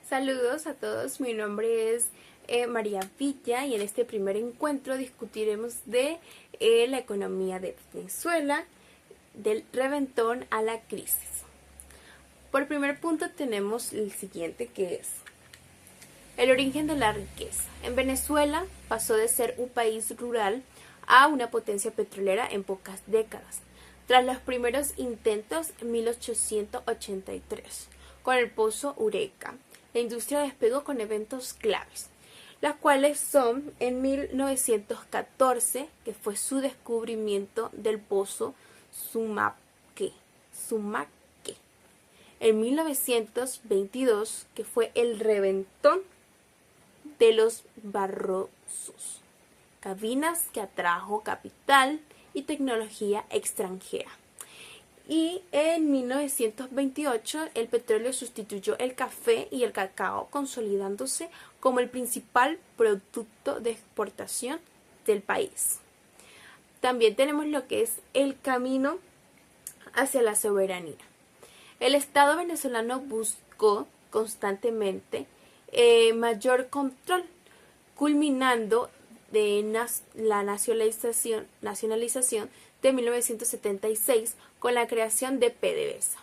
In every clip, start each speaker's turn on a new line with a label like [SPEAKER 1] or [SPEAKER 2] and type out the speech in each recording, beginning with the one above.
[SPEAKER 1] Saludos a todos, mi nombre es María Villa y en este primer encuentro discutiremos de la economía de Venezuela, del reventón a la crisis. Por primer punto tenemos el siguiente, que es el origen de la riqueza. En Venezuela pasó de ser un país rural a una potencia petrolera en pocas décadas, tras los primeros intentos en 1883, con el pozo Eureka. La industria despegó con eventos claves, las cuales son en 1914, que fue su descubrimiento del pozo Sumaque, en 1922, que fue el reventón de los Barrosos, cabinas que atrajo capital y tecnología extranjera. Y en 1928 el petróleo sustituyó el café y el cacao, consolidándose como el principal producto de exportación del país. También tenemos lo que es el camino hacia la soberanía. El Estado venezolano buscó constantemente mayor control, culminando la nacionalización de 1976 con la creación de PDVSA,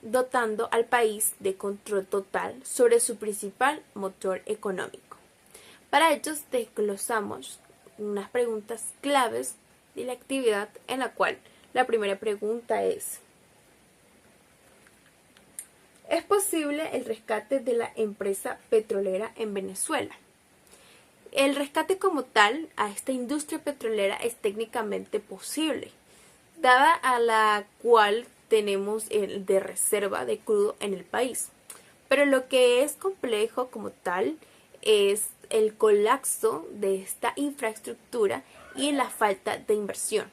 [SPEAKER 1] dotando al país de control total sobre su principal motor económico. Para ello desglosamos unas preguntas claves de la actividad, en la cual la primera pregunta es: ¿es posible el rescate de la empresa petrolera en Venezuela? El rescate como tal a esta industria petrolera es técnicamente posible, dada a la cual tenemos el de reserva de crudo en el país. Pero lo que es complejo como tal es el colapso de esta infraestructura y la falta de inversión.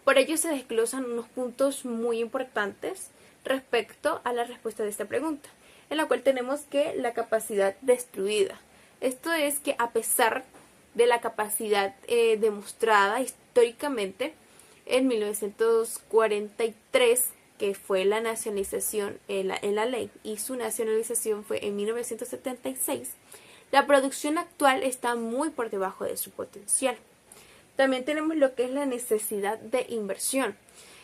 [SPEAKER 1] Por ello se desglosan unos puntos muy importantes respecto a la respuesta de esta pregunta, en la cual tenemos que la capacidad destruida. Esto es que a pesar de la capacidad demostrada históricamente en 1943, que fue la nacionalización en la ley, y su nacionalización fue en 1976, la producción actual está muy por debajo de su potencial. También tenemos lo que es la necesidad de inversión.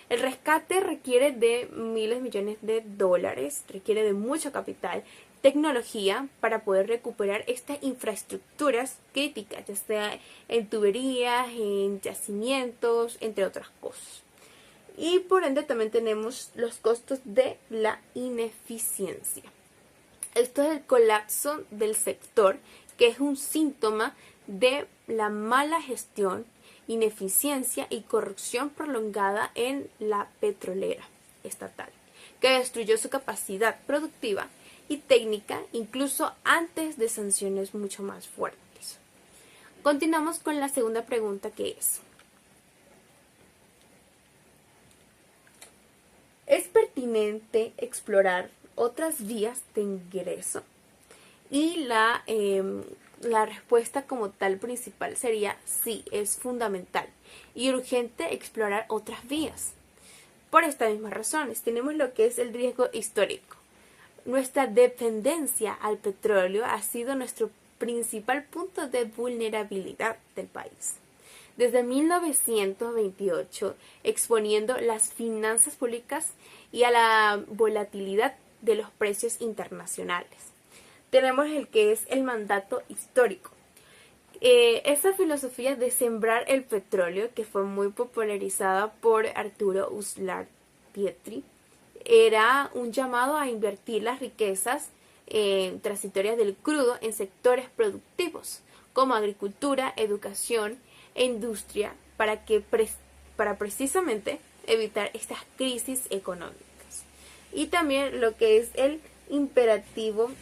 [SPEAKER 1] El rescate requiere de miles de millones de dólares, requiere de mucho capital, tecnología para poder recuperar estas infraestructuras críticas, ya sea en tuberías, en yacimientos, entre otras cosas. Y por ende también tenemos los costos de la ineficiencia. Esto es el colapso del sector, que es un síntoma de la mala gestión, ineficiencia y corrupción prolongada en la petrolera estatal, que destruyó su capacidad productiva y técnica incluso antes de sanciones mucho más fuertes. Continuamos con la segunda pregunta, que ¿es pertinente explorar otras vías de ingreso? Y la respuesta como tal principal sería sí, es fundamental y urgente explorar otras vías. Por estas mismas razones, tenemos lo que es el riesgo histórico. Nuestra dependencia al petróleo ha sido nuestro principal punto de vulnerabilidad del país. Desde 1928, exponiendo las finanzas públicas y a la volatilidad de los precios internacionales. Tenemos el que es el mandato histórico. Esa filosofía de sembrar el petróleo, que fue muy popularizada por Arturo Uslar Pietri, era un llamado a invertir las riquezas transitorias del crudo en sectores productivos como agricultura, educación e industria para precisamente evitar estas crisis económicas. Y también lo que es el imperativo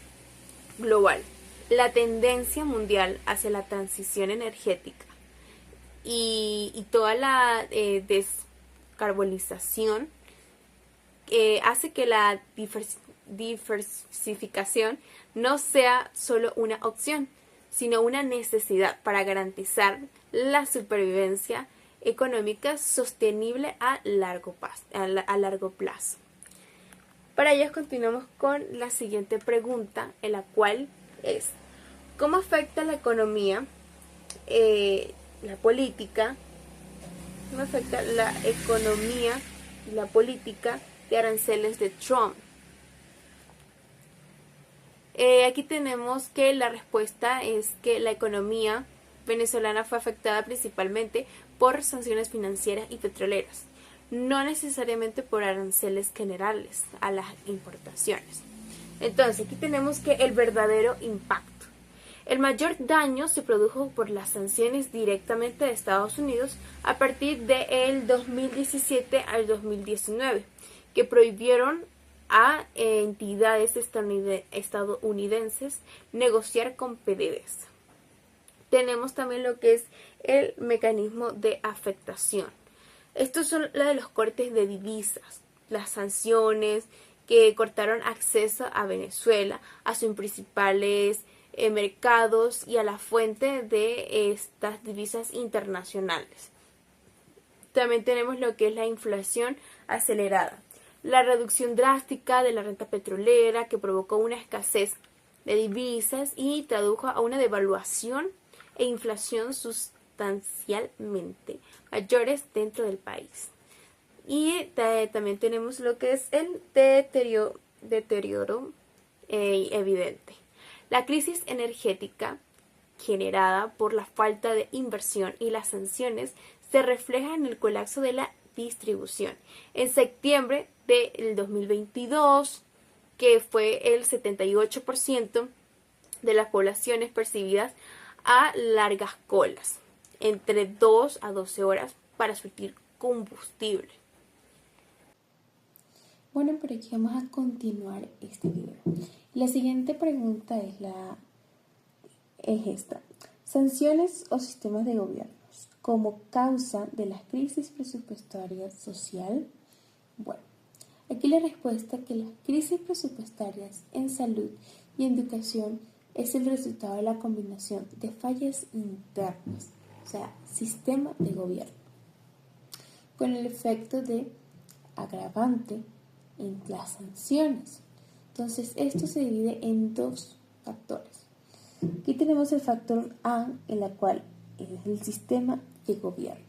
[SPEAKER 1] global, la tendencia mundial hacia la transición energética y toda la descarbonización hace que la diversificación no sea solo una opción, sino una necesidad para garantizar la supervivencia económica sostenible a largo plazo. Para ello continuamos con la siguiente pregunta, en la cual es: ¿cómo afecta la economía, la política, cómo afecta la economía y la política de aranceles de Trump? Aquí tenemos que la respuesta es que la economía venezolana fue afectada principalmente por sanciones financieras y petroleras, no necesariamente por aranceles generales a las importaciones. Entonces, aquí tenemos que el verdadero impacto. El mayor daño se produjo por las sanciones directamente de Estados Unidos a partir del 2017 al 2019, que prohibieron a entidades estadounidenses negociar con PDVSA. Tenemos también lo que es el mecanismo de afectación. Estos son la de los cortes de divisas, las sanciones que cortaron acceso a Venezuela, a sus principales mercados y a la fuente de estas divisas internacionales. También tenemos lo que es la inflación acelerada, la reducción drástica de la renta petrolera que provocó una escasez de divisas y tradujo a una devaluación e inflación sustancialmente mayores dentro del país. Y también tenemos lo que es el deterioro evidente. La crisis energética generada por la falta de inversión y las sanciones se refleja en el colapso de la distribución. En septiembre del 2022, que fue el 78% de las poblaciones percibidas a largas colas, entre 2 a 12 horas para surtir combustible.
[SPEAKER 2] Bueno, por aquí vamos a continuar este video. La siguiente pregunta es esta. ¿Sanciones o sistemas de gobiernos como causa de la crisis presupuestaria social? Bueno, aquí la respuesta es que las crisis presupuestarias en salud y en educación es el resultado de la combinación de fallas internas, o sea, sistema de gobierno, con el efecto de agravante en las sanciones. Entonces, esto se divide en dos factores. Aquí tenemos el factor A, en la cual es el sistema de gobierno,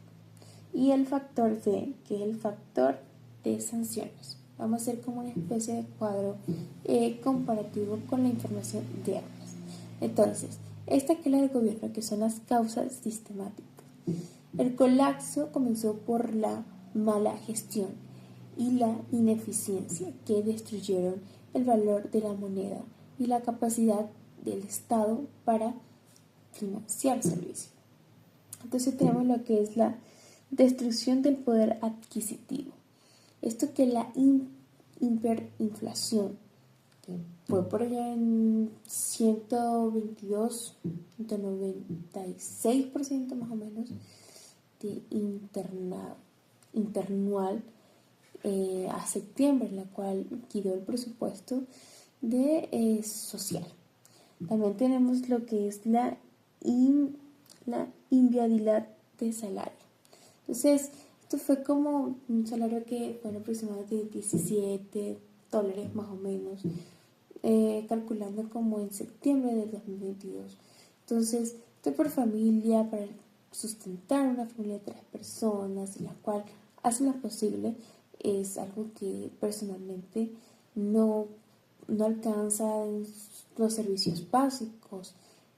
[SPEAKER 2] y el factor B, que es el factor de sanciones. Vamos a hacer como una especie de cuadro comparativo con la información de ambas. Entonces, esta que es la del gobierno, que son las causas sistemáticas. El colapso comenzó por la mala gestión y la ineficiencia que destruyeron el valor de la moneda y la capacidad del Estado para financiar servicios. Entonces tenemos lo que es la destrucción del poder adquisitivo. Esto que la hiperinflación, que fue por allá en 122.96% más o menos de internual a septiembre, en la cual quitó el presupuesto de social. También tenemos lo que es la inviabilidad de salario. Entonces, esto fue como un salario que fue aproximadamente de $17 más o menos, calculando como en septiembre del 2022. Entonces, esto por familia, para sustentar una familia de 3 personas, la cual hace lo posible, es algo que personalmente no alcanza en los servicios básicos,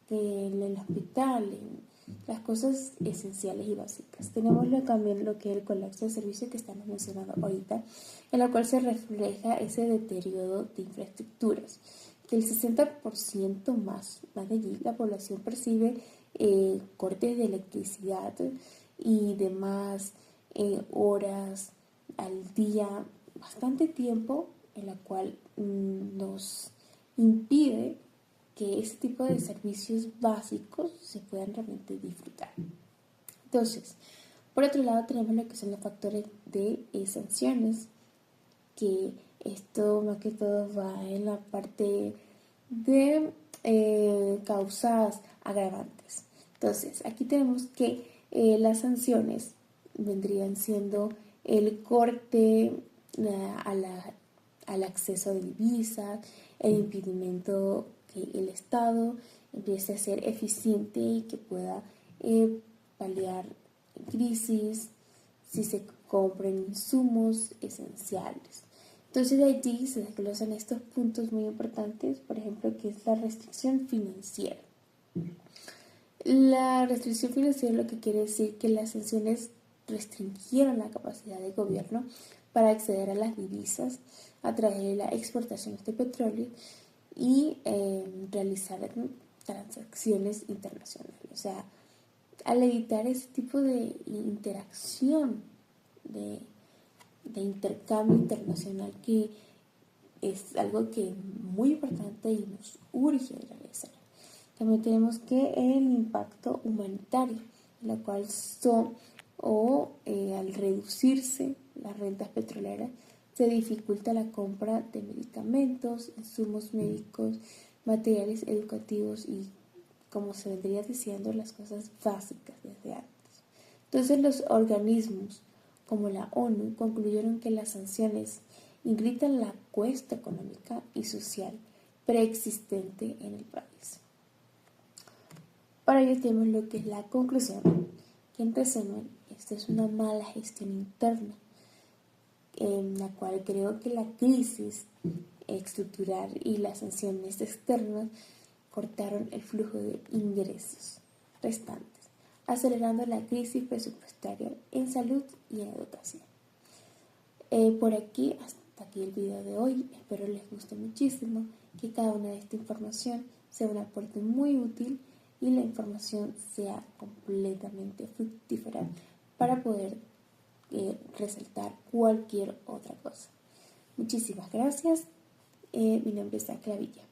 [SPEAKER 2] en el hospital, en las cosas esenciales y básicas. Tenemos también lo que es el colapso de servicios que estamos mencionando ahorita, en la cual se refleja ese deterioro de infraestructuras, que el 60% más de allí la población percibe cortes de electricidad y demás horas al día, bastante tiempo, en la cual nos impide que ese tipo de servicios básicos se puedan realmente disfrutar. Entonces, por otro lado tenemos lo que son los factores de sanciones, que esto más que todo va en la parte de causas agravantes. Entonces, aquí tenemos que las sanciones vendrían siendo el corte al acceso de divisas, el impedimento que el Estado empiece a ser eficiente y que pueda paliar crisis si se compren insumos esenciales. Entonces de allí se desglosan estos puntos muy importantes, por ejemplo, que es la restricción financiera. La restricción financiera lo que quiere decir que las sanciones restringieron la capacidad del gobierno para acceder a las divisas a través de la exportación de petróleo y realizar transacciones internacionales. O sea, al evitar ese tipo de interacción, de intercambio internacional, que es algo que es muy importante y nos urge realizar. También tenemos que el impacto humanitario, la cual al reducirse las rentas petroleras, se dificulta la compra de medicamentos, insumos médicos, materiales educativos y, como se vendría diciendo, las cosas básicas desde antes. Entonces los organismos como la ONU concluyeron que las sanciones gritan la cuesta económica y social preexistente en el país. Para ello tenemos lo que es la conclusión, que en resumen, esta es una mala gestión interna, en la cual creo que la crisis estructural y las sanciones externas cortaron el flujo de ingresos restantes, acelerando la crisis presupuestaria en salud y en educación. Hasta aquí el video de hoy. Espero les guste muchísimo, que cada una de esta información sea un aporte muy útil y la información sea completamente fructífera para poder resaltar cualquier otra cosa. Muchísimas gracias. Mi nombre es Clavilla.